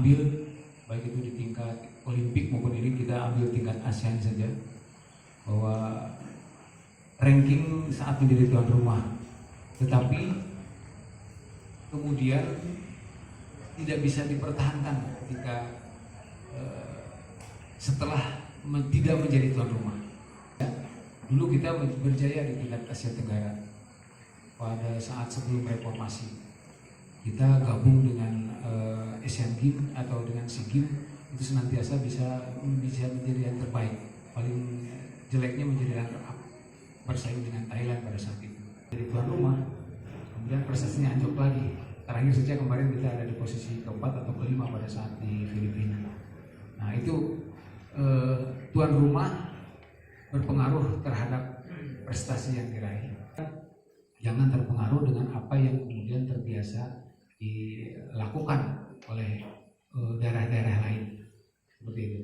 ambil, baik itu di tingkat Olimpik maupun ini kita ambil tingkat ASEAN saja, bahwa ranking saat menjadi tuan rumah, tetapi kemudian tidak bisa dipertahankan ketika setelah tidak menjadi tuan rumah. Dulu kita berjaya di tingkat Asia Tenggara pada saat sebelum reformasi. Kita gabung dengan Asian Games atau dengan SEA Games, itu senantiasa bisa menjadi yang terbaik. Paling jeleknya menjadi runner up, bersaing dengan Thailand pada saat itu. Jadi tuan rumah, kemudian prestasinya anjlok lagi. Terakhir saja kemarin kita ada di posisi keempat atau kelima pada saat di Filipina. Nah itu tuan rumah berpengaruh terhadap prestasi yang diraih. Jangan terpengaruh dengan apa yang kemudian terbiasa dilakukan oleh daerah-daerah lain, seperti itu.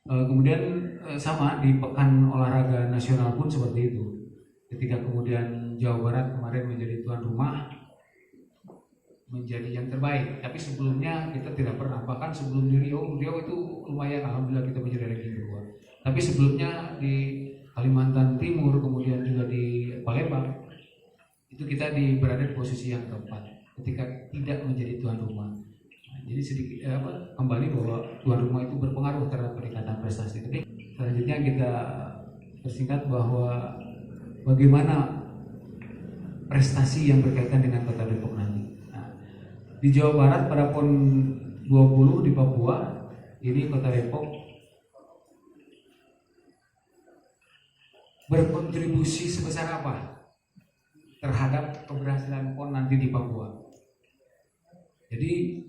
Kemudian sama di Pekan Olahraga Nasional pun seperti itu. Ketika kemudian Jawa Barat kemarin menjadi tuan rumah, menjadi yang terbaik. Tapi sebelumnya kita tidak pernah, bahkan sebelum di Rio itu lumayan, alhamdulillah kita menjadi ranking kedua. Tapi sebelumnya di Kalimantan Timur, kemudian juga di Palembang, itu kita berada di posisi yang keempat ketika tidak menjadi tuan rumah. Nah, jadi sedikit kembali bahwa tuan rumah itu berpengaruh terhadap peningkatan prestasi. Tapi selanjutnya kita persingkat bahwa bagaimana prestasi yang berkaitan dengan Kota Depok nanti. Nah, di Jawa Barat pada PON 20 di Papua, ini Kota Depok berkontribusi sebesar apa terhadap keberhasilan PON nanti di Papua. Jadi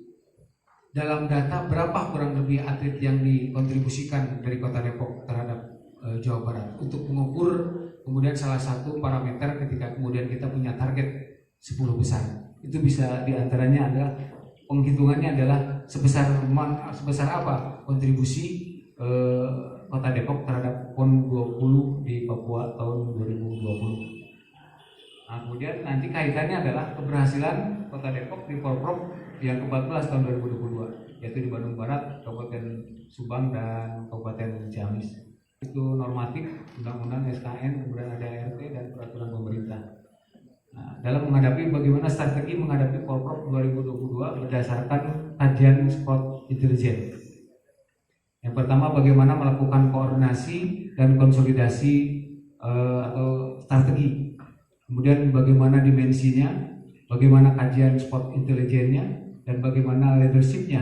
dalam data berapa kurang lebih atlet yang dikontribusikan dari Kota Depok terhadap Jawa Barat untuk mengukur kemudian salah satu parameter ketika kemudian kita punya target 10 besar. Itu bisa diantaranya adalah penghitungannya adalah sebesar apa kontribusi Kota Depok terhadap PON 20 di Papua tahun 2020. Nah, kemudian nanti kaitannya adalah keberhasilan Kota Depok di Porprov yang ke-14 tahun 2022, yaitu di Bandung Barat, Kabupaten Subang, dan Kabupaten Ciamis. Itu normatif, undang-undang SKN, kemudian ada RT dan peraturan pemerintah. Nah, dalam menghadapi bagaimana strategi menghadapi Porprov 2022 berdasarkan kajian sport intelijen. Yang pertama, bagaimana melakukan koordinasi dan konsolidasi atau strategi. Kemudian bagaimana dimensinya, bagaimana kajian sport intelijennya, dan bagaimana leadershipnya,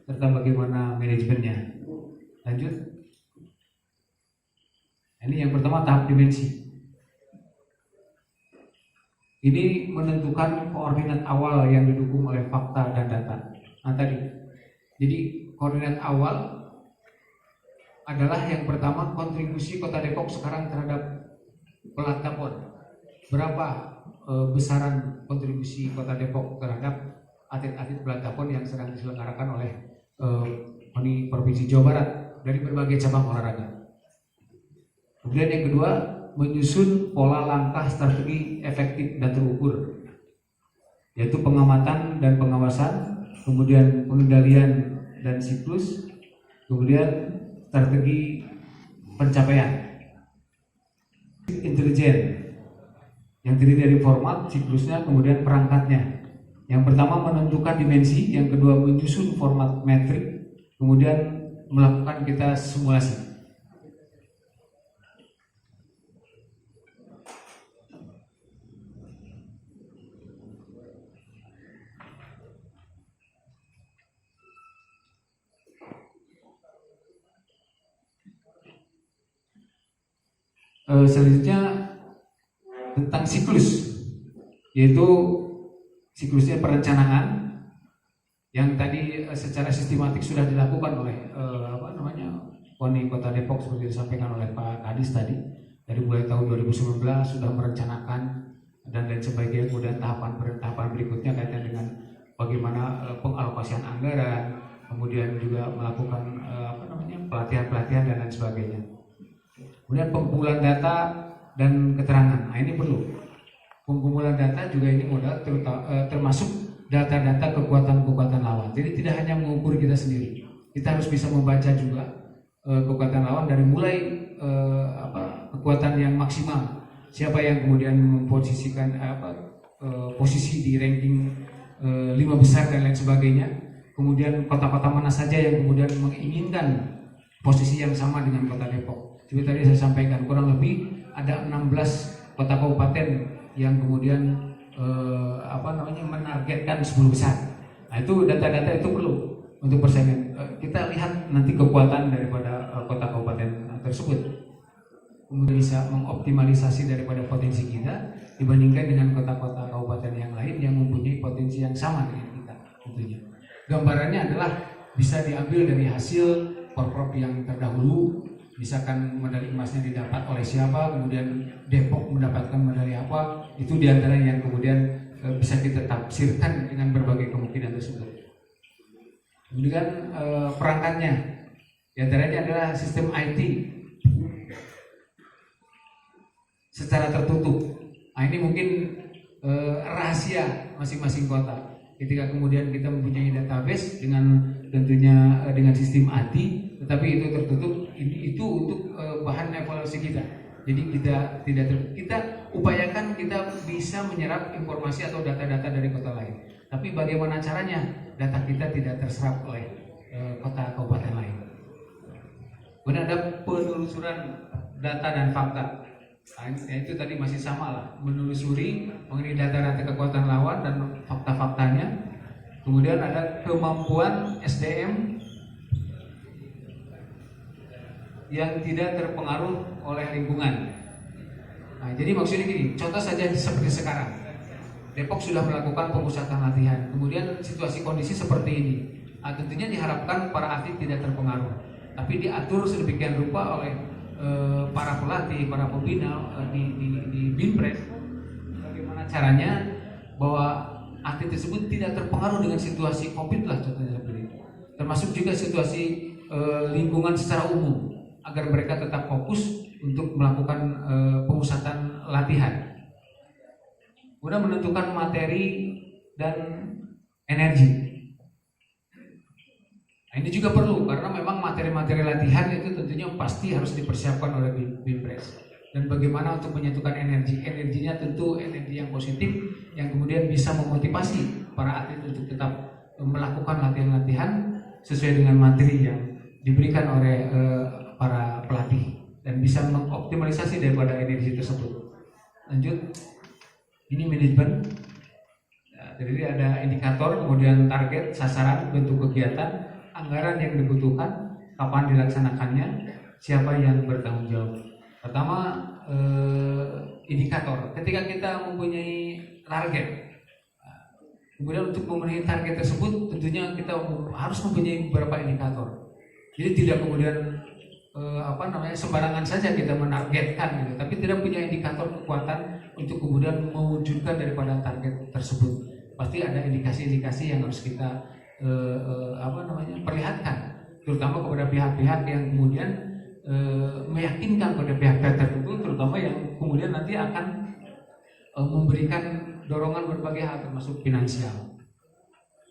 serta bagaimana manajemennya. Lanjut. Ini yang pertama, tahap dimensi. Ini menentukan koordinat awal yang didukung oleh fakta dan data. Nah tadi, jadi koordinat awal adalah yang pertama kontribusi Kota Depok sekarang terhadap pelatna PON. Berapa besaran kontribusi Kota Depok terhadap atlet-atlet pelatna PON yang sedang diselenggarakan oleh Provinsi Jawa Barat dari berbagai cabang olahraga. Kemudian yang kedua, menyusun pola langkah strategi efektif dan terukur, yaitu pengamatan dan pengawasan, kemudian pengendalian dan siklus, kemudian strategi pencapaian. Intelijen yang terdiri dari format, siklusnya, kemudian perangkatnya. Yang pertama menentukan dimensi, yang kedua menyusun format metrik, kemudian melakukan kita simulasi. Selanjutnya tentang siklus, yaitu siklusnya perencanaan yang tadi secara sistematik sudah dilakukan oleh KONI Kota Depok seperti disampaikan oleh Pak Kadis tadi. Dari mulai tahun 2019 sudah merencanakan dan lain sebagainya. Kemudian tahapan berikutnya kaitan dengan bagaimana pengalokasian anggaran, kemudian juga melakukan pelatihan-pelatihan dan lain sebagainya. Kemudian pengumpulan data dan keterangan. Nah, ini perlu. Pengumpulan data juga ini modal termasuk data-data kekuatan lawan. Jadi tidak sendiri. Kita harus bisa membaca juga kekuatan lawan dari mulai kekuatan yang maksimal, siapa yang kemudian memposisikan posisi di ranking 5 besar dan lain sebagainya, kemudian kota-kota mana saja yang kemudian menginginkan posisi yang sama dengan kota Depok. Seperti tadi saya sampaikan, kurang lebih ada 16 kota kabupaten yang kemudian menargetkan 10 besar. Nah, itu data-data itu perlu untuk persaingan. Kita lihat nanti kekuatan daripada kota kabupaten tersebut, kemudian bisa mengoptimalisasi daripada potensi kita dibandingkan dengan kota-kota kabupaten yang lain yang mempunyai potensi yang sama dengan kita tentunya. Gambarannya adalah bisa diambil dari hasil porprov yang terdahulu, misalkan medali emasnya didapat oleh siapa, kemudian Depok mendapatkan medali apa, itu diantara yang kemudian bisa kita tafsirkan dengan berbagai kemungkinan tersebut. Kemudian perangkatnya, diantaranya adalah sistem IT secara tertutup. Nah, ini mungkin rahasia masing-masing kota. Ketika kemudian kita mempunyai database dengan tentunya dengan sistem ATI, tetapi itu tertutup, itu untuk bahan evaluasi kita. Jadi kita upayakan kita bisa menyerap informasi atau data-data dari kota lain. Tapi bagaimana caranya data kita tidak terserap oleh kota kabupaten lain. Kemudian ada penelusuran data dan fakta. Nah, itu tadi masih sama lah, menelusuri mengenai data-data kekuatan lawan dan fakta-faktanya. Kemudian ada kemampuan SDM yang tidak terpengaruh oleh lingkungan. Nah, jadi maksudnya gini, contoh saja seperti sekarang, Depok sudah melakukan pemusatan latihan, kemudian situasi kondisi seperti ini. Nah, tentunya diharapkan para atlet tidak terpengaruh, tapi diatur sedemikian rupa oleh para pelatih, para pembina di Binpres, bagaimana caranya bahwa atlet tersebut tidak terpengaruh dengan situasi COVID lah, contohnya seperti itu. Termasuk juga situasi lingkungan secara umum, agar mereka tetap fokus untuk melakukan pemusatan latihan. Kemudian menentukan materi dan energi. Nah, ini juga perlu karena memang materi-materi latihan itu tentunya pasti harus dipersiapkan oleh Binpres. Dan bagaimana untuk menyatukan energinya tentu energi yang positif yang kemudian bisa memotivasi para atlet untuk tetap melakukan latihan-latihan sesuai dengan materi yang diberikan oleh para pelatih dan bisa mengoptimalisasi daripada energi tersebut. Lanjut, ini manajemen. Jadi ada indikator, kemudian target, sasaran, bentuk kegiatan, anggaran yang dibutuhkan, kapan dilaksanakannya, siapa yang bertanggung jawab. Pertama, indikator. Ketika kita mempunyai target, kemudian untuk memenuhi target tersebut tentunya kita harus mempunyai beberapa indikator. Jadi tidak kemudian sembarangan saja kita menargetkan gitu, tapi tidak punya indikator kekuatan untuk kemudian mewujudkan daripada target tersebut. Pasti ada indikasi-indikasi yang harus kita perlihatkan, terutama kepada pihak-pihak yang kemudian meyakinkan pada pihak-pihak tertentu, terutama yang kemudian nanti akan memberikan dorongan berbagai hal termasuk finansial.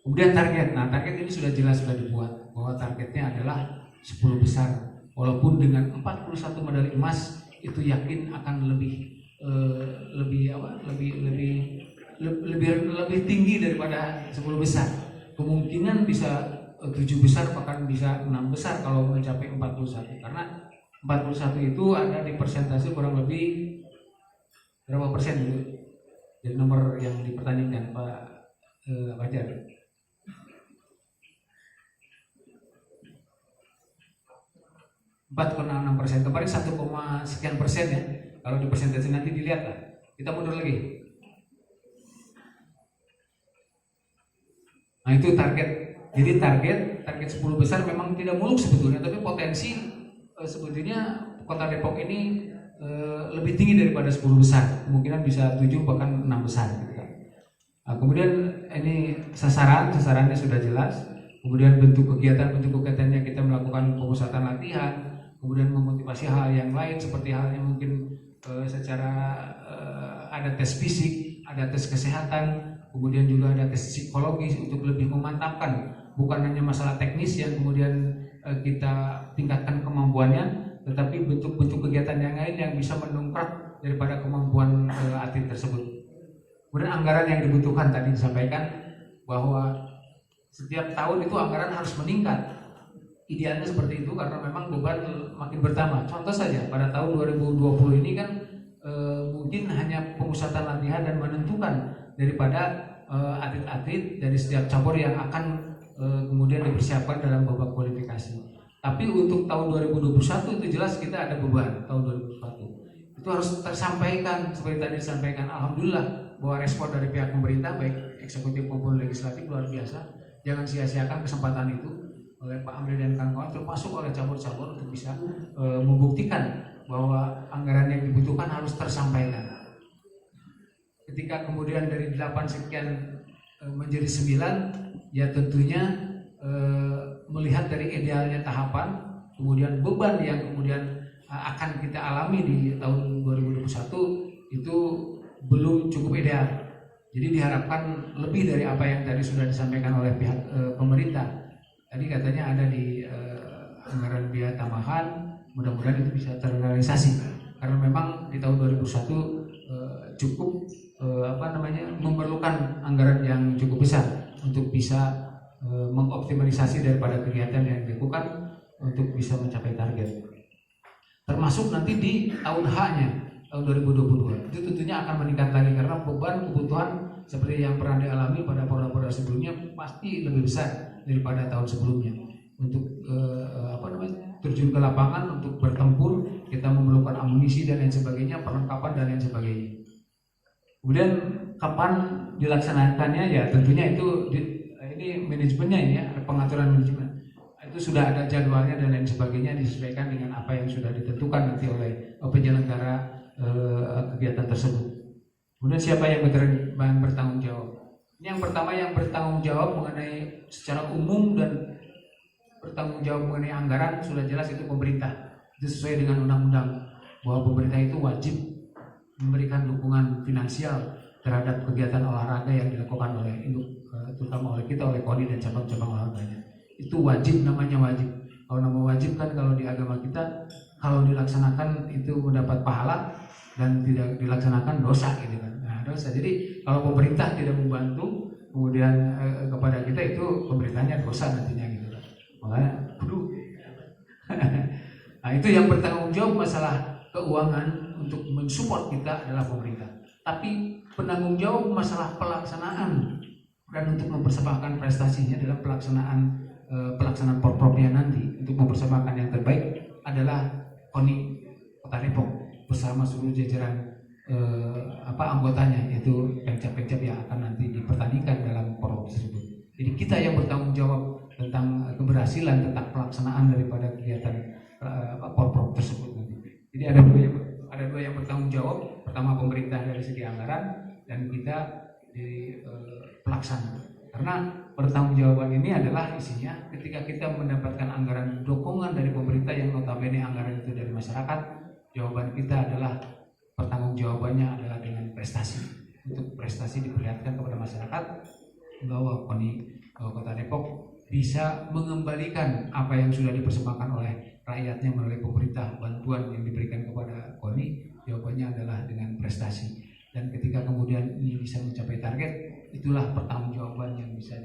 Kemudian target. Nah, target ini sudah jelas sudah dibuat bahwa targetnya adalah 10 besar. Walaupun dengan 41 medali emas itu yakin akan lebih tinggi daripada 10 besar. Kemungkinan bisa 7 besar bahkan bisa 6 besar kalau mencapai 41. Karena 41 itu ada di persentase kurang lebih berapa persen gitu. Jadi nomor yang dipertandingkan Pak Fajar. 4,6%, kemarin 1, sekian persen ya. Kalau di persentase nanti dilihat lah. Kita mundur lagi. Nah, itu target. Jadi target 10 besar memang tidak muluk sebetulnya, tapi potensi sebetulnya Kota Depok ini lebih tinggi daripada 10 besar. Kemungkinan bisa 7 bahkan 6 besar gitu kan. Nah, kemudian ini sasarannya sudah jelas. Kemudian bentuk kegiatannya kita melakukan pemusatan latihan, kemudian memotivasi hal yang lain seperti halnya mungkin secara ada tes fisik, ada tes kesehatan, kemudian juga ada tes psikologis untuk lebih memantapkan bukan hanya masalah teknis yang kemudian kita tingkatkan kemampuannya, tetapi bentuk-bentuk kegiatan yang lain yang bisa mendongkrak daripada kemampuan atlet tersebut. Kemudian anggaran yang dibutuhkan tadi disampaikan bahwa setiap tahun itu anggaran harus meningkat. Idealnya seperti itu karena memang beban makin bertambah. Contoh saja pada tahun 2020 ini kan mungkin hanya pemusatan latihan dan menentukan daripada atlet-atlet dari setiap cabur yang akan kemudian dipersiapkan dalam babak kualifikasi. Tapi untuk tahun 2021 itu jelas kita ada beban tahun 2021. Itu harus tersampaikan seperti tadi disampaikan. Alhamdulillah bahwa respon dari pihak pemerintah baik eksekutif maupun legislatif luar biasa. Jangan sia-siakan kesempatan itu oleh Pak Amri dan kawan-kawan, termasuk oleh cabur-cabur untuk bisa membuktikan bahwa anggaran yang dibutuhkan harus tersampaikan. Ketika kemudian dari 8 sekian menjadi 9, ya tentunya melihat dari idealnya tahapan, kemudian beban yang kemudian akan kita alami di tahun 2021 itu belum cukup ideal. Jadi diharapkan lebih dari apa yang tadi sudah disampaikan oleh pihak pemerintah. Tadi katanya ada di anggaran biaya tambahan, mudah-mudahan itu bisa terrealisasi. Karena memang di tahun 2021 cukup memerlukan anggaran yang cukup besar untuk bisa mengoptimalisasi daripada kegiatan yang dilakukan untuk bisa mencapai target. Termasuk nanti di tahun H-nya tahun 2022 itu tentunya akan meningkat lagi karena beban kebutuhan seperti yang pernah dialami pada pola-pola sebelumnya pasti lebih besar daripada tahun sebelumnya. Untuk terjun ke lapangan untuk bertempur, kita memerlukan amunisi dan lain sebagainya, perlengkapan dan lain sebagainya. Kemudian kapan dilaksanakannya ya tentunya itu ini manajemennya ini ya, pengaturan manajemen. Itu sudah ada jadwalnya dan lain sebagainya disesuaikan dengan apa yang sudah ditentukan nanti oleh penyelenggara kegiatan tersebut. Kemudian siapa yang bertanggung jawab? Ini yang pertama yang bertanggung jawab mengenai secara umum dan bertanggung jawab mengenai anggaran sudah jelas itu pemerintah. Itu sesuai dengan undang-undang bahwa pemerintah itu wajib memberikan dukungan finansial terhadap kegiatan olahraga yang dilakukan oleh terutama oleh kita, oleh KONI dan cabang-cabang olahraganya. Itu wajib, namanya wajib. Kalau nama wajib kan kalau di agama kita kalau dilaksanakan itu mendapat pahala dan tidak dilaksanakan dosa gitu kan. Nah, dosa. Jadi kalau pemerintah tidak membantu kemudian kepada kita itu pemerintahnya dosa nantinya gitu kan. Makanya kudu. Nah, itu yang bertanggung jawab masalah keuangan untuk mensupport kita adalah pemerintah. Tapi penanggung jawab masalah pelaksanaan dan untuk mempersembahkan prestasinya dalam pelaksanaan porpropnya nanti untuk mempersembahkan yang terbaik adalah KONI Kota Depok bersama seluruh jajaran anggotanya, yaitu pengcap-pengcap yang akan nanti dipertandingkan dalam porprop tersebut. Jadi kita yang bertanggung jawab tentang keberhasilan, tentang pelaksanaan daripada kegiatan porprop tersebut nanti. Jadi ada dua yang bertanggung jawab. Pertama pemerintah dari segi anggaran dan kita di pelaksana. Karena pertanggungjawaban ini adalah isinya ketika kita mendapatkan anggaran dukungan dari pemerintah yang notabene anggaran itu dari masyarakat, jawaban kita adalah pertanggungjawabannya adalah dengan prestasi. Untuk prestasi diperlihatkan kepada masyarakat bahwa KONI Kota Depok bisa mengembalikan apa yang sudah dipersembahkan oleh rakyatnya melalui pemerintah, bantuan yang diberikan kepada KONI, jawabannya adalah dengan prestasi. Dan ketika kemudian ini bisa mencapai target, itulah pertanggungjawaban yang bisa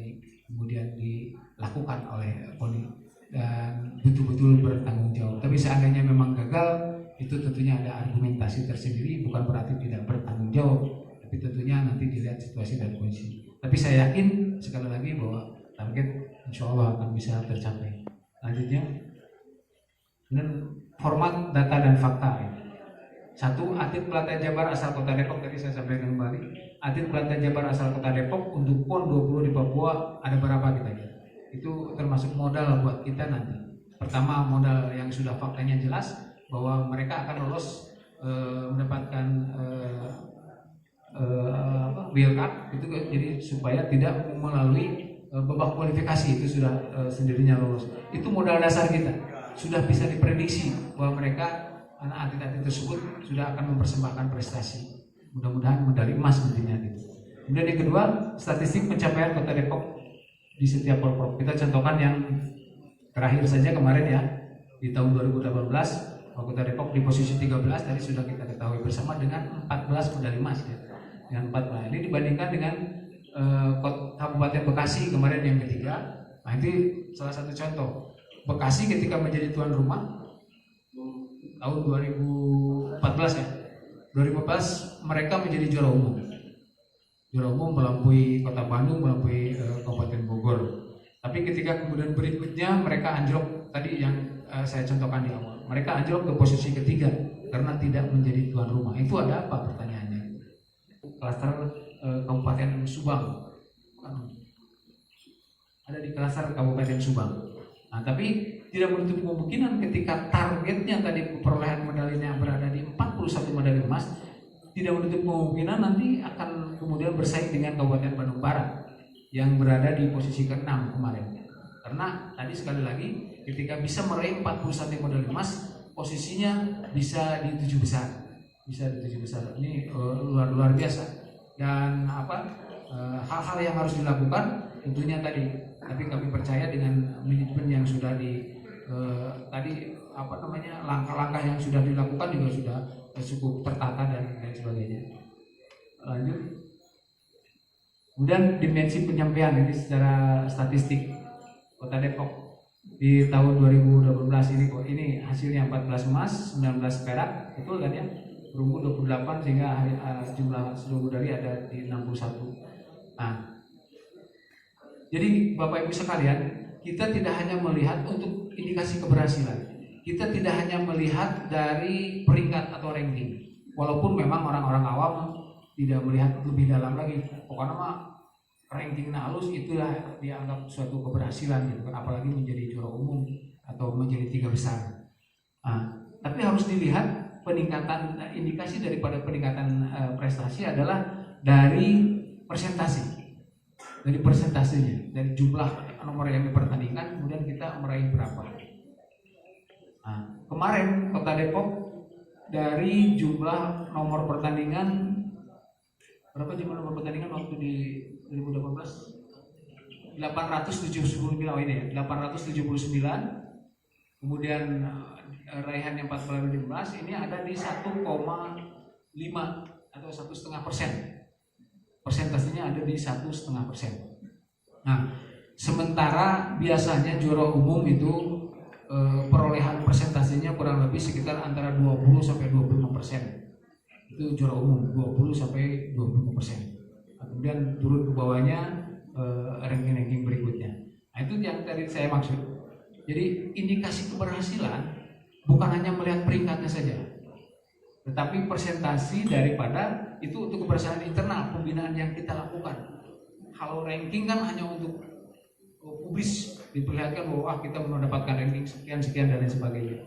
kemudian dilakukan oleh KONI dan betul-betul bertanggung jawab. Tapi seandainya memang gagal, itu tentunya ada argumentasi tersendiri, bukan berarti tidak bertanggung jawab, tapi tentunya nanti dilihat situasi dan kondisi. Tapi saya yakin sekali lagi bahwa target insya Allah akan bisa tercapai. Lanjutnya, dan format data dan fakta. Satu, atlet pelatihan Jabar asal Kota Depok, tadi saya sampaikan kembali. Atlet pelatihan Jabar asal Kota Depok untuk PON 20 di Papua ada berapa kita lihat? Itu termasuk modal buat kita nanti. Pertama, modal yang sudah faktanya jelas bahwa mereka akan lolos mendapatkan wildcard itu, jadi supaya tidak melalui babak kualifikasi itu sudah sendirinya lolos. Itu modal dasar kita. Sudah bisa diprediksi bahwa mereka anak atlet-atlet tersebut sudah akan mempersembahkan prestasi. Mudah-mudahan medali emas nantinya gitu. Kemudian yang kedua, statistik pencapaian Kota Depok di setiap Porprov. Kita contohkan yang terakhir saja kemarin ya, di tahun 2018 Kota Depok di posisi 13 tadi sudah kita ketahui bersama dengan 14 medali emas ya. Dengan 14. Ini dibandingkan dengan Kabupaten Bekasi kemarin yang ketiga. Nah, itu salah satu contoh. Bekasi ketika menjadi tuan rumah tahun 2014 ya. 2014 mereka menjadi juara umum. Juara umum melampaui Kota Bandung, melampaui Kabupaten Bogor. Tapi ketika kemudian berikutnya mereka anjlok, tadi yang saya contohkan di awal, mereka anjlok ke posisi ketiga karena tidak menjadi tuan rumah. Itu ada apa pertanyaannya? Klaster Kabupaten Subang, ada di klaster Kabupaten Subang. Nah, tapi tidak menutup kemungkinan ketika targetnya tadi perolehan medalinya berada di 41 medali emas, tidak menutup kemungkinan nanti akan kemudian bersaing dengan Kabupaten Bandung Barat yang berada di posisi ke-6 kemarin. Karena tadi sekali lagi ketika bisa meraih 41 medali emas, posisinya bisa di 7 besar. Bisa di 7 besar. Ini luar biasa. Dan hal-hal yang harus dilakukan tentunya tadi, tapi kami percaya dengan manajemen yang sudah langkah-langkah yang sudah dilakukan juga sudah cukup tertata dan lain sebagainya. Lanjut. Kemudian dimensi penyampaian ini secara statistik Kota Depok di tahun 2018 ini hasilnya 14 emas, 19 perak, betul kan ya? Perunggu 28 sehingga jumlah seluruh medali ada di 61. Nah, jadi Bapak Ibu sekalian, kita tidak hanya melihat untuk indikasi keberhasilan. Kita tidak hanya melihat dari peringkat atau ranking. Walaupun memang orang-orang awam tidak melihat lebih dalam lagi. Pokoknya mah ranking halus itulah dianggap suatu keberhasilan gitu kan, apalagi menjadi juara umum atau menjadi 3 besar. Nah, tapi harus dilihat peningkatan indikasi daripada peningkatan prestasi adalah dari persentase. Dari persentasenya, dari jumlah nomor yang dipertandingkan, kemudian kita meraih berapa. Nah, kemarin Kota Depok dari jumlah nomor pertandingan, berapa jumlah nomor pertandingan waktu di 2018? 879, 879. Kemudian raihan yang 14 ini ada di 1,5 atau 1,5%. Persentasenya ada di 1,5%. Nah, sementara biasanya juara umum itu perolehan persentasenya kurang lebih sekitar antara 20 sampai 25%. Itu juara umum 20 sampai 25%. Nah, kemudian turun ke bawahnya ranking-ranking berikutnya. Nah, itu yang tadi saya maksud. Jadi indikasi keberhasilan bukan hanya melihat peringkatnya saja, tetapi persentasi daripada itu untuk keberhasilan internal pembinaan yang kita lakukan. Kalau ranking kan hanya untuk publis, diperlihatkan bahwa kita mendapatkan ranking sekian dan lain sebagainya.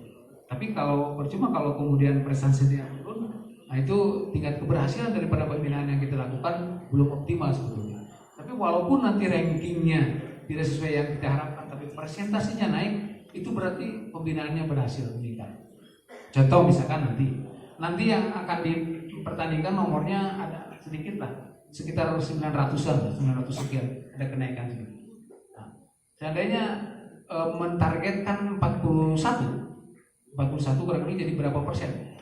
Tapi kalau percuma kalau kemudian prestasinya turun, nah itu tingkat keberhasilan daripada pembinaan yang kita lakukan belum optimal sebetulnya. Tapi walaupun nanti rankingnya tidak sesuai yang kita harapkan, tapi presentasinya naik, itu berarti pembinaannya berhasil meningkat. Contoh misalkan nanti yang akan dipertandingkan nomornya ada sedikit lah, sekitar 900-an, 900 sekian, ada kenaikan sedikit. Nah, seandainya mentargetkan 41 kurang lebih jadi berapa persen?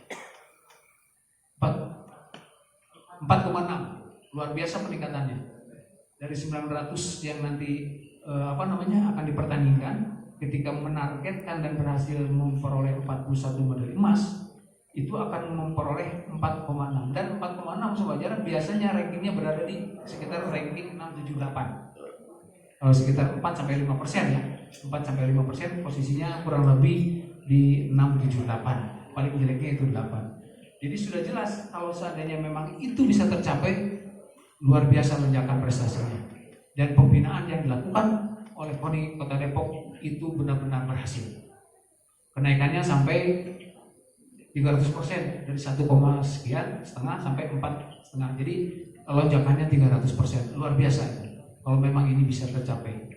4,6, luar biasa peningkatannya. Dari 900 yang nanti akan dipertandingkan, ketika menargetkan dan berhasil memperoleh 41 medali emas, itu akan memperoleh 4,6, dan 4,6 sewajarnya biasanya rankingnya berada di sekitar ranking 678. Kalau sekitar 4-5% ya, 4-5% posisinya kurang lebih di 678, paling jeleknya itu 8. Jadi sudah jelas kalau seandainya memang itu bisa tercapai, luar biasa lonjakan prestasinya, dan pembinaan yang dilakukan oleh KONI Kota Depok itu benar-benar berhasil. Kenaikannya sampai 300%, dari 1, sekian setengah sampai 4,5. Jadi lonjakannya 300%, luar biasa. Kalau memang ini bisa tercapai,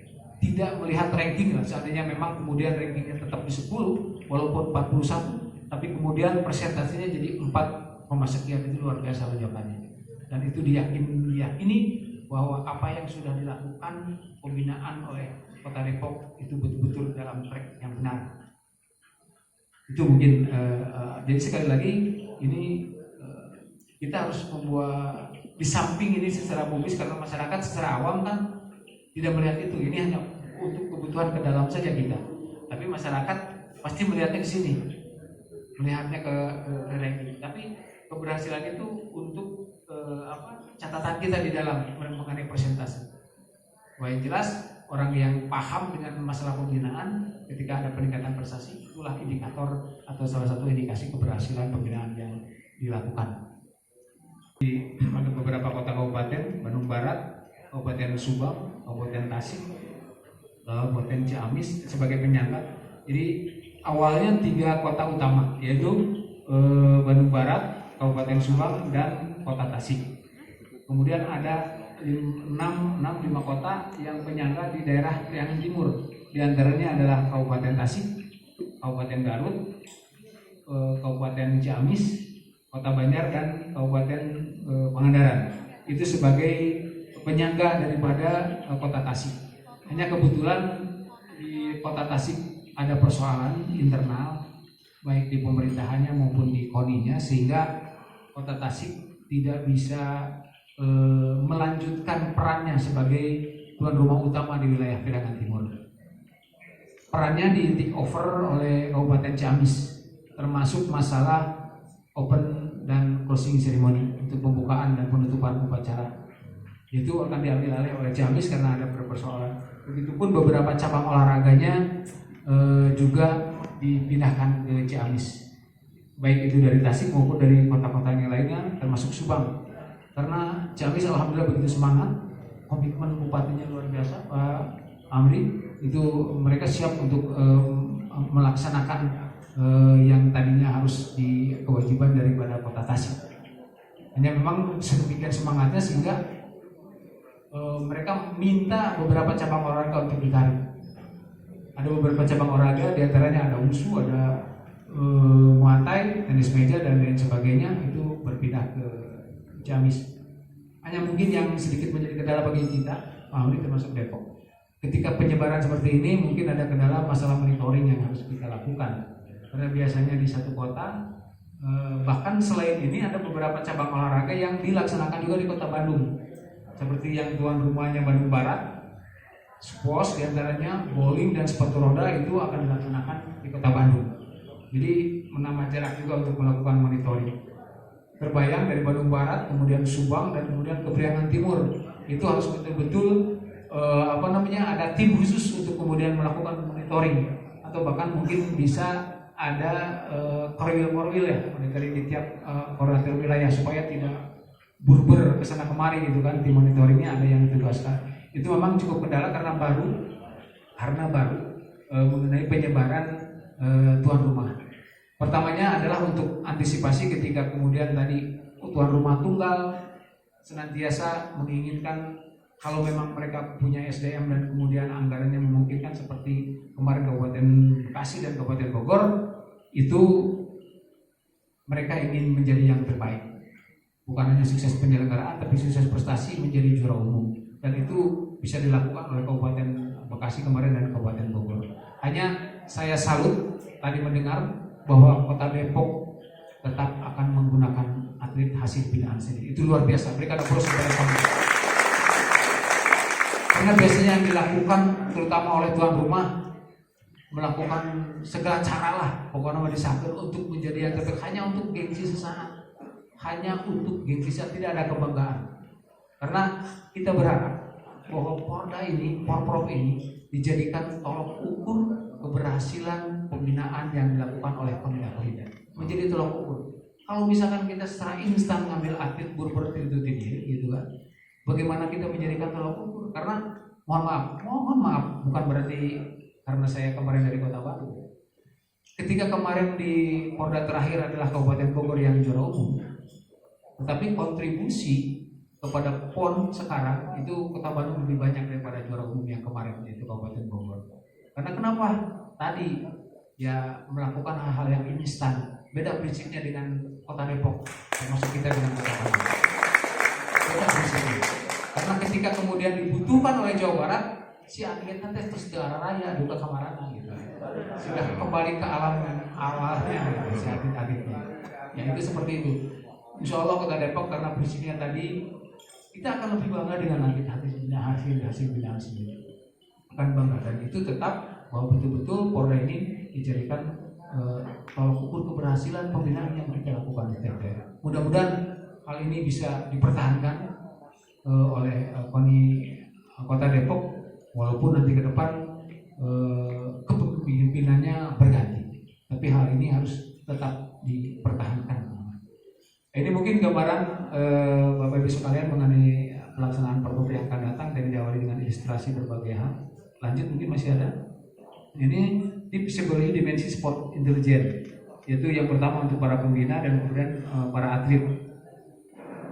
tidak melihat ranking lah. Seandainya memang kemudian rankingnya tetap di 10 walaupun 41, tapi kemudian presentasinya jadi 4, sekian, itu luar biasa lonjakannya. Dan itu diyakini bahwa apa yang sudah dilakukan pembinaan oleh Kota Depok itu betul-betul dalam track yang benar. Itu mungkin jadi sekali lagi ini kita harus membuat di samping ini secara publis, karena masyarakat secara awam kan tidak melihat itu. Ini hanya untuk kebutuhan ke dalam saja kita. Tapi masyarakat pasti melihatnya ke sini, melihatnya ke ranking. Tapi keberhasilan itu untuk catatan kita di dalam mengenai persentase. Wah, yang jelas orang yang paham dengan masalah pembinaan ketika ada peningkatan prestasi, itulah indikator atau salah satu indikasi keberhasilan pembinaan yang dilakukan. Di beberapa kota kabupaten, Bandung Barat, Kabupaten Subang, Kabupaten Tasik, Kabupaten Ciamis sebagai penyangga. Jadi awalnya 3 kota utama, yaitu Bandung Barat, Kabupaten Subang, dan Kota Tasik. Kemudian ada 5 kota yang penyangga di daerah Priangan Timur. Di antaranya adalah Kabupaten Tasik, Kabupaten Garut, Kabupaten Ciamis, Kota Banjar, dan Kabupaten Pangandaran. Itu sebagai penyangga daripada Kota Tasik. Hanya kebetulan di Kota Tasik ada persoalan internal baik di pemerintahannya maupun di KONI-nya, sehingga Kota Tasik tidak bisa melanjutkan perannya sebagai tuan rumah utama di wilayah Priangan Timur. Perannya di take over oleh Kabupaten Ciamis, termasuk masalah open dan closing ceremony untuk pembukaan dan penutupan upacara. Itu akan diambil alih oleh Ciamis karena ada persoalan. Begitupun beberapa cabang olahraganya juga dipindahkan ke Ciamis, baik itu dari Tasik maupun dari kota-kota yang lainnya, termasuk Subang. Karena Ciamis alhamdulillah begitu semangat, komitmen bupatinya luar biasa, Pak Amri, itu mereka siap untuk melaksanakan yang tadinya harus di kewajiban daripada Kota Tasik. Hanya memang sedemikian semangatnya sehingga mereka minta beberapa cabang olahraga untuk ditarik. Ada beberapa cabang olahraga, diantaranya ada wushu, ada muay thai, tenis meja, dan lain sebagainya, itu berpindah ke Ciamis. Hanya mungkin yang sedikit menjadi kendala bagi kita, Pak termasuk Depok. Ketika penyebaran seperti ini, mungkin ada kendala masalah monitoring yang harus kita lakukan. Karena biasanya di satu kota, bahkan selain ini ada beberapa cabang olahraga yang dilaksanakan juga di Kota Bandung. Seperti yang tuan rumahnya Bandung Barat, squash diantaranya, bowling dan sepatu roda itu akan dilaksanakan di Kota Bandung. Jadi menambah jarak juga untuk melakukan monitoring. Terbayang dari Bandung Barat, kemudian Subang, dan kemudian ke Priangan Timur, itu harus betul-betul ada tim khusus untuk kemudian melakukan monitoring, atau bahkan mungkin bisa ada korwil ya, monitoring di tiap koordinator wilayah supaya tidak berber kesana kemari gitu kan. Tim monitoringnya ada yang ditugaskan. Itu memang cukup kendala karena baru mengenai penyebaran tuan rumah. Pertamanya adalah untuk antisipasi ketika kemudian tadi tuan rumah tunggal senantiasa menginginkan kalau memang mereka punya SDM dan kemudian anggarannya memungkinkan, seperti kemarin Kabupaten Bekasi dan Kabupaten Bogor, itu mereka ingin menjadi yang terbaik. Bukan hanya sukses penyelenggaraan, tapi sukses prestasi menjadi juara umum. Dan itu bisa dilakukan oleh Kabupaten Bekasi kemarin dan Kabupaten Bogor. Hanya saya salut tadi mendengar bahwa Kota Depok tetap akan menggunakan atlet hasil binaan sendiri. Itu luar biasa. Mereka ada proses kepada. Karena biasanya yang dilakukan terutama oleh tuan rumah melakukan segala cara lah pokoknya disahkan untuk menjadi yang terbaik, hanya untuk gengsi sesaat, hanya untuk gengsi sesaat, tidak ada kebanggaan. Karena kita berharap bahwa Porprov ini dijadikan tolok ukur keberhasilan pembinaan yang dilakukan oleh Pemda, menjadi tolok ukur. Kalau misalkan kita secara instan ngambil atlet berpertitu gitu kan, bagaimana kita menjadikan tolok ukur? Karena mohon maaf, bukan berarti karena saya kemarin dari Kota Batu. Ketika kemarin di Porda terakhir adalah Kabupaten Bogor yang juara umum, tetapi kontribusi kepada PON sekarang itu Kota Bandung lebih banyak daripada juara umum yang kemarin, yaitu Kabupaten Bogor. Karena kenapa? Tadi ya melakukan hal-hal yang instan. Beda prinsipnya dengan Kota Depok, termasuk kita dengan Kota Bandung. Beda prinsipnya. Karena ketika kemudian dibutuhkan oleh Jawa Barat, si atlet nanti terus ke arah raya, duka kamarana gitu. Sudah kembali ke alam awalnya gitu, si atlet-atletnya. Ya itu seperti itu. Insya Allah Kota Depok karena prinsipnya tadi, kita akan lebih bangga dengan hasil binaan sendiri. Akan bangga, dan itu tetap bahwa betul-betul Porda ini dijadikan tolak ukur keberhasilan pembinaan yang mereka lakukan di setiap daerah. Mudah-mudahan hal ini bisa dipertahankan oleh KONI Kota Depok, walaupun nanti ke depan kepemimpinannya berganti, tapi hal ini harus tetap dipertahankan. Ini mungkin gambaran Bapak Ibu sekalian mengenai pelaksanaan Porda yang akan datang, dan diawali dengan ilustrasi berbagai hal. Lanjut mungkin masih ada. Ini psikologi dimensi sport intelijen, yaitu yang pertama untuk para pembina dan kemudian para atlet.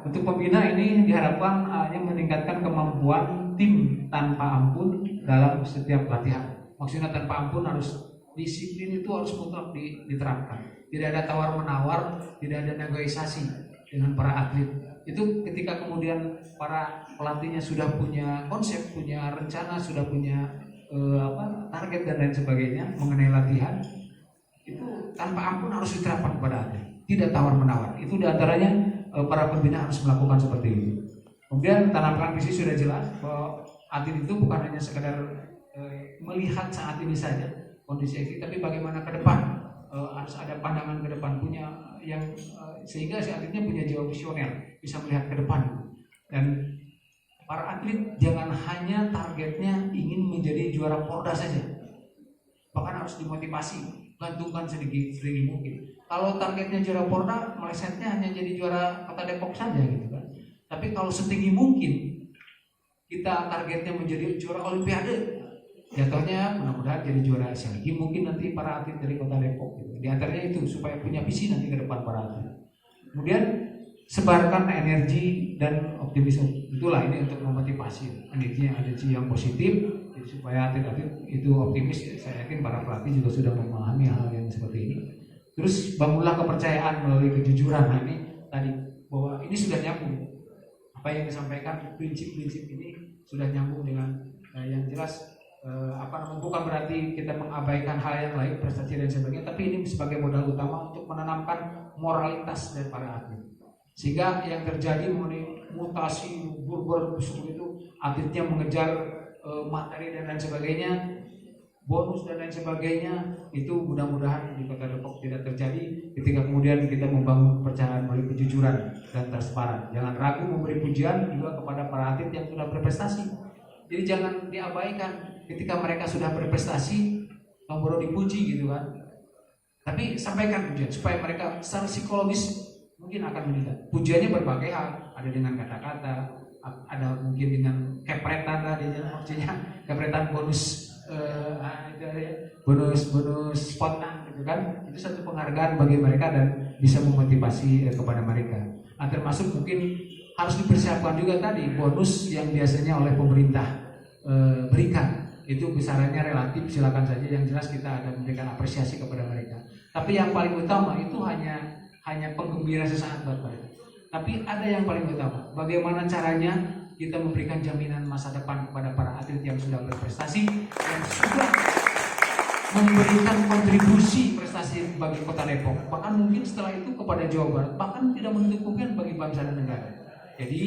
Untuk pembina ini diharapkan hanya meningkatkan kemampuan tim tanpa ampun dalam setiap latihan. Maksudnya tanpa ampun harus disiplin, itu harus mutlak diterapkan. Tidak ada tawar menawar, tidak ada negosiasi dengan para atlet. Itu ketika kemudian para pelatihnya sudah punya konsep, punya rencana, sudah punya target dan lain sebagainya mengenai latihan, itu tanpa ampun harus diterapkan kepada atlet, tidak tawar menawar. Itu diantaranya para pembina harus melakukan seperti itu. Kemudian tanamkan visi sudah jelas bahwa atlet itu bukan hanya sekedar melihat saat ini saja kondisi atlet, tapi bagaimana ke depan, harus ada pandangan ke depan, punya yang sehingga si atletnya punya jiwa visioner, bisa melihat ke depan. Dan para atlet jangan hanya targetnya ingin menjadi juara Porda saja, bahkan harus dimotivasi, gantungkan sedikit mungkin. Kalau targetnya juara Porda, melesetnya hanya jadi juara Kota Depok saja gitu kan. Tapi kalau setinggi mungkin kita targetnya menjadi juara Olimpiade, jatuhnya mudah-mudahan jadi juara Asian Games mungkin nanti para atlet dari Kota Depok gitu. Di antaranya itu supaya punya visi nanti ke depan para atlet. Kemudian sebarkan energi dan optimisme. Itulah ini untuk memotivasi energi yang positif, jadi supaya atlet-atlet itu optimis. Saya yakin para pelatih juga sudah memahami hal yang seperti ini. Terus bangunlah kepercayaan melalui kejujuran. Nah, ini tadi bahwa ini sudah nyambung, apa yang disampaikan, prinsip-prinsip ini sudah nyambung dengan yang jelas. Bukan berarti kita mengabaikan hal yang lain, prestasi dan sebagainya, tapi ini sebagai modal utama untuk menanamkan moralitas dari para atlet. Sehingga yang terjadi mengenai mutasi seperti itu, atletnya mengejar materi dan lain sebagainya, bonus dan lain sebagainya, itu mudah-mudahan di Kota Depok tidak terjadi ketika kemudian kita membangun kepercayaan melalui kejujuran dan transparan. Jangan ragu memberi pujian juga kepada para atlet yang sudah berprestasi. Jadi jangan diabaikan ketika mereka sudah berprestasi, baru dipuji gitu kan. Tapi sampaikan pujian supaya mereka secara psikologis mungkin akan meningkat. Pujiannya berbagai hal, ada dengan kata-kata, ada mungkin dengan kepretan tadi, maksudnya kepretan bonus bonus spontan gitu kan. Itu satu penghargaan bagi mereka dan bisa memotivasi kepada mereka. Termasuk mungkin harus dipersiapkan juga tadi bonus yang biasanya oleh pemerintah berikan. Itu besarannya relatif, silakan saja, yang jelas kita akan memberikan apresiasi kepada mereka. Tapi yang paling utama itu hanya penggembira sesaat buat mereka. Tapi ada yang paling utama, bagaimana caranya kita memberikan jaminan masa depan kepada para atlet yang sudah berprestasi, yang sudah memberikan kontribusi prestasi bagi Kota Depok, bahkan mungkin setelah itu kepada Jawa Barat, bahkan tidak menutup kemungkinan bagi bangsa dan negara. Jadi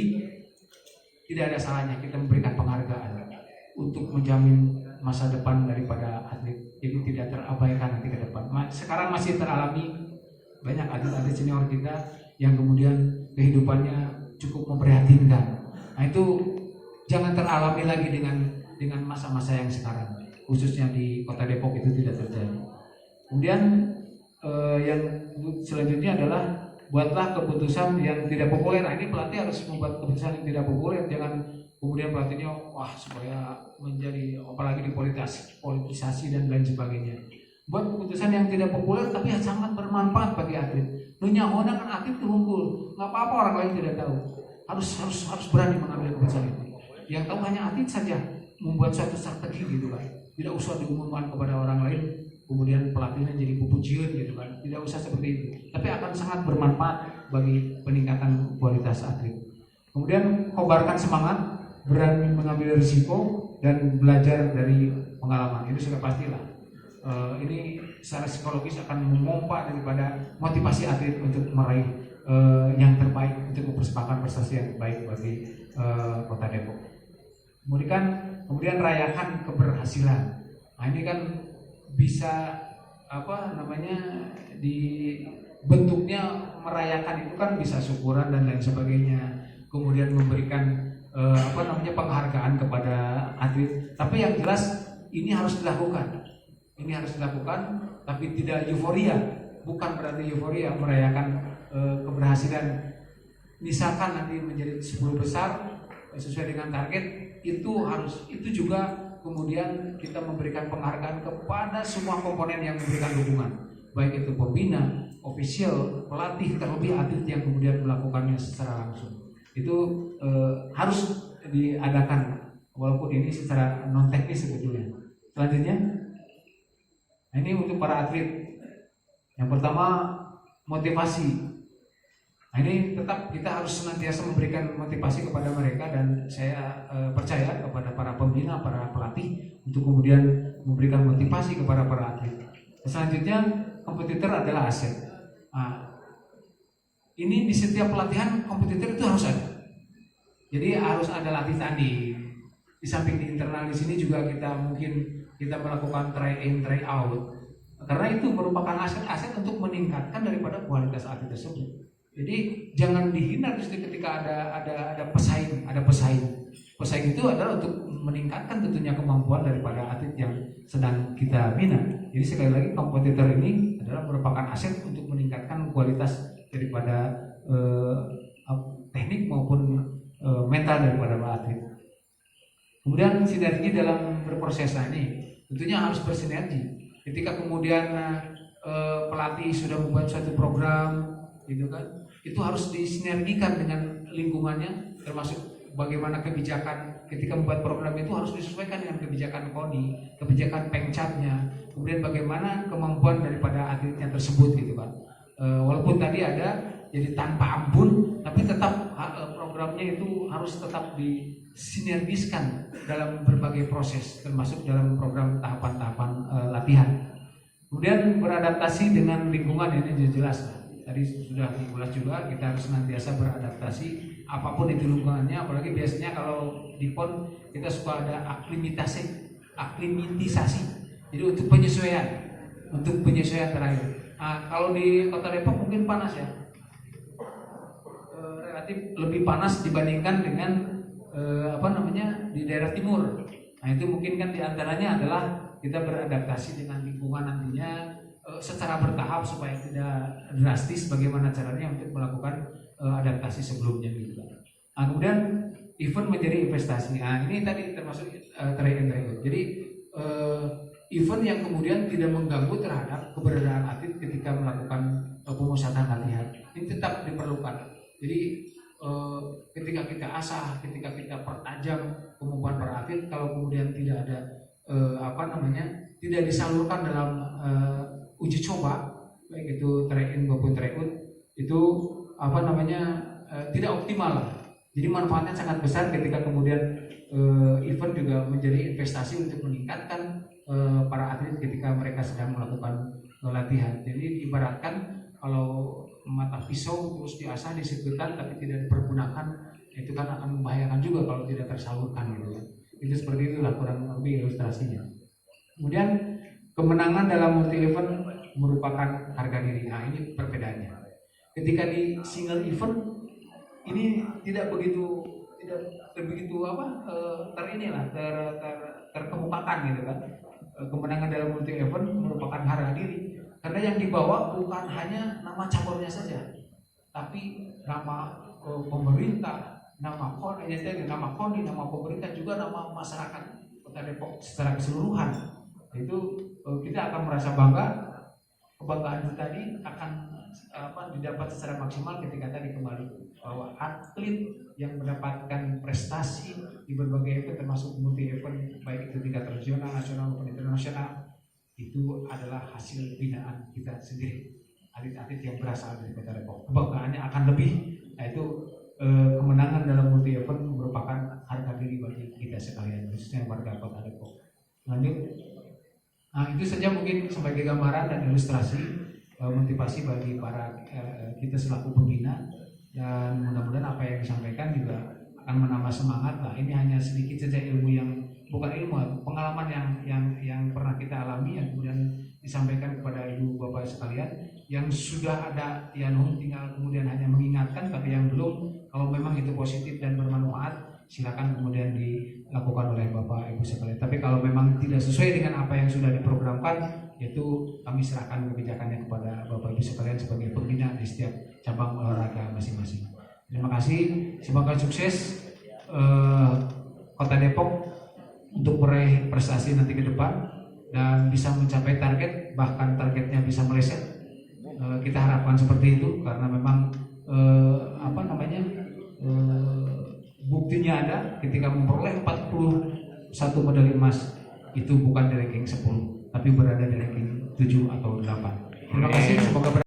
tidak ada salahnya kita memberikan penghargaan untuk menjamin masa depan daripada atlet, jadi tidak terabaikan nanti ke depan. Sekarang masih teralami banyak atlet-atlet senior kita yang kemudian kehidupannya cukup memprihatinkan. Nah itu jangan teralami lagi dengan masa-masa yang sekarang, khususnya di Kota Depok itu tidak terjadi. Kemudian yang selanjutnya adalah buatlah keputusan yang tidak populer. Nah, ini pelatih harus membuat keputusan yang tidak populer, jangan kemudian pelatihnya supaya menjadi apalagi dipolitisasi dan lain sebagainya. Buat keputusan yang tidak populer tapi yang sangat bermanfaat bagi atlet. Dunia honda kan atlet itu unggul, nggak apa-apa orang lain tidak tahu. Harus berani mengambil keputusan itu. Yang tahu hanya atlet saja, membuat suatu strategi gitu kan. Tidak usah diumumkan kepada orang lain, kemudian pelatihnya jadi pujian gitu kan. Tidak usah seperti itu. Tapi akan sangat bermanfaat bagi peningkatan kualitas atlet. Kemudian kobarkan semangat berani mengambil risiko dan belajar dari pengalaman. Itu sudah pastilah. Ini secara psikologis akan memompa daripada motivasi atlet untuk meraih yang terbaik, untuk mempersembahkan prestasi yang baik bagi Kota Depok. Kemudian rayakan keberhasilan. Nah, ini kan bisa di bentuknya merayakan itu kan bisa syukuran dan lain sebagainya. Kemudian memberikan penghargaan kepada atlet. Tapi yang jelas ini harus dilakukan. Ini harus dilakukan, tapi tidak euforia. Bukan berarti euforia merayakan keberhasilan. Misalkan nanti menjadi 10 besar sesuai dengan target, itu juga kemudian kita memberikan penghargaan kepada semua komponen yang memberikan dukungan, baik itu pembina, official, pelatih, terlebih atlet yang kemudian melakukannya secara langsung. Itu harus diadakan, walaupun ini secara non teknis sebetulnya. Selanjutnya, ini untuk para atlet. Yang pertama, motivasi. Nah, ini tetap kita harus senantiasa memberikan motivasi kepada mereka, dan saya percaya kepada para pembina, para pelatih untuk kemudian memberikan motivasi kepada para atlet. Selanjutnya, kompetitor adalah aset. Nah, ini di setiap pelatihan kompetitor itu harus ada. Jadi harus ada latih tanding. Di samping di internal di sini juga kita melakukan try in try out, karena itu merupakan aset-aset untuk meningkatkan daripada kualitas atlet tersebut. Jadi jangan dihindar justru ketika ada pesaing. Pesaing itu adalah untuk meningkatkan tentunya kemampuan daripada atlet yang sedang kita bina. Jadi sekali lagi, kompetitor ini adalah merupakan aset untuk meningkatkan kualitas daripada teknik maupun mental daripada atlet. Kemudian sinergi dalam berproses ini tentunya harus bersinergi. Ketika kemudian pelatih sudah membuat suatu program, gitu kan, itu harus disinergikan dengan lingkungannya, termasuk bagaimana kebijakan ketika membuat program itu harus disesuaikan dengan kebijakan KONI, kebijakan pengcapnya, kemudian bagaimana kemampuan daripada atletnya tersebut, gitu kan. Walaupun tadi ada jadi tanpa ampun, tapi tetap programnya itu harus tetap disinergiskan dalam berbagai proses, termasuk dalam program tahapan-tahapan latihan. Kemudian beradaptasi dengan lingkungan, ini jelas. Tadi sudah diulas juga, kita harus senantiasa beradaptasi apapun itu lingkungannya. Apalagi biasanya kalau di PON kita suka ada aklimatisasi. Jadi untuk penyesuaian terakhir. Nah, kalau di Kota Depok mungkin panas ya, relatif lebih panas dibandingkan dengan di daerah timur. Nah, itu mungkin kan diantaranya adalah kita beradaptasi dengan lingkungan nantinya secara bertahap supaya tidak drastis. Bagaimana caranya untuk melakukan adaptasi sebelumnya gitu. Nah, kemudian event menjadi investasi. Nah, ini tadi termasuk try and try out. Jadi event yang kemudian tidak mengganggu terhadap keberadaan atlet ketika melakukan pemusatan latihan, ini tetap diperlukan. Jadi ketika kita asah, ketika kita pertajam kemampuan para atlet, kalau kemudian tidak ada tidak disalurkan dalam uji coba, baik itu try in maupun try out, itu tidak optimal lah. Jadi manfaatnya sangat besar ketika kemudian event juga menjadi investasi untuk meningkatkan para atlet ketika mereka sedang melakukan latihan. Jadi ibaratkan kalau mata pisau terus diasah, disekutan tapi tidak dipergunakan, itu kan akan membahayakan juga kalau tidak tersalurkan gitu ya. Itu seperti itulah kurang lebih ilustrasinya. Kemudian kemenangan dalam multi event merupakan harga diri. Nah, ini perbedaannya. Ketika di single event ini tidak begitu terkemukakan gitu kan. Kemenangan dalam multi event merupakan harga diri, karena yang dibawa bukan hanya nama caburnya saja, tapi nama pemerintah, nama KONI, nama pemerintah, juga nama masyarakat Kota Depok secara keseluruhan. Itu kita akan merasa bangga. Kebanggaan itu tadi akan didapat secara maksimal ketika tadi kembali bahwa atlet yang mendapatkan prestasi di berbagai event termasuk multi event, baik itu tingkat regional, nasional maupun internasional, itu adalah hasil binaan kita sendiri, atlet-atlet yang berasal dari Kota Depok. Kebanggaannya akan lebih, yaitu kemenangan dalam multi event merupakan harga diri bagi kita sekalian, khususnya warga Kota Depok. Lanjut. Nah, itu saja mungkin sebagai gambaran dan ilustrasi motivasi bagi para kita selaku pembina, dan mudah-mudahan apa yang disampaikan juga akan menambah semangat. Nah, ini hanya sedikit saja ilmu yang bukan ilmu, pengalaman yang pernah kita alami yang kemudian disampaikan kepada ibu bapak sekalian. Yang sudah ada Tianhong tinggal kemudian hanya mengingatkan, tapi yang belum, kalau memang itu positif dan bermanfaat, silakan kemudian dilakukan oleh bapak ibu sekalian. Tapi kalau memang tidak sesuai dengan apa yang sudah diprogramkan, itu kami serahkan kebijakannya kepada bapak ibu sekalian sebagai pembina di setiap cabang olahraga masing-masing. Terima kasih, semoga sukses Kota Depok untuk meraih prestasi nanti ke depan dan bisa mencapai target, bahkan targetnya bisa meleset. Kita harapkan seperti itu karena memang buktinya ada ketika memperoleh 41 medali emas itu bukan di ranking 10 tapi berada di ranking 7 atau 8. Terima kasih, semoga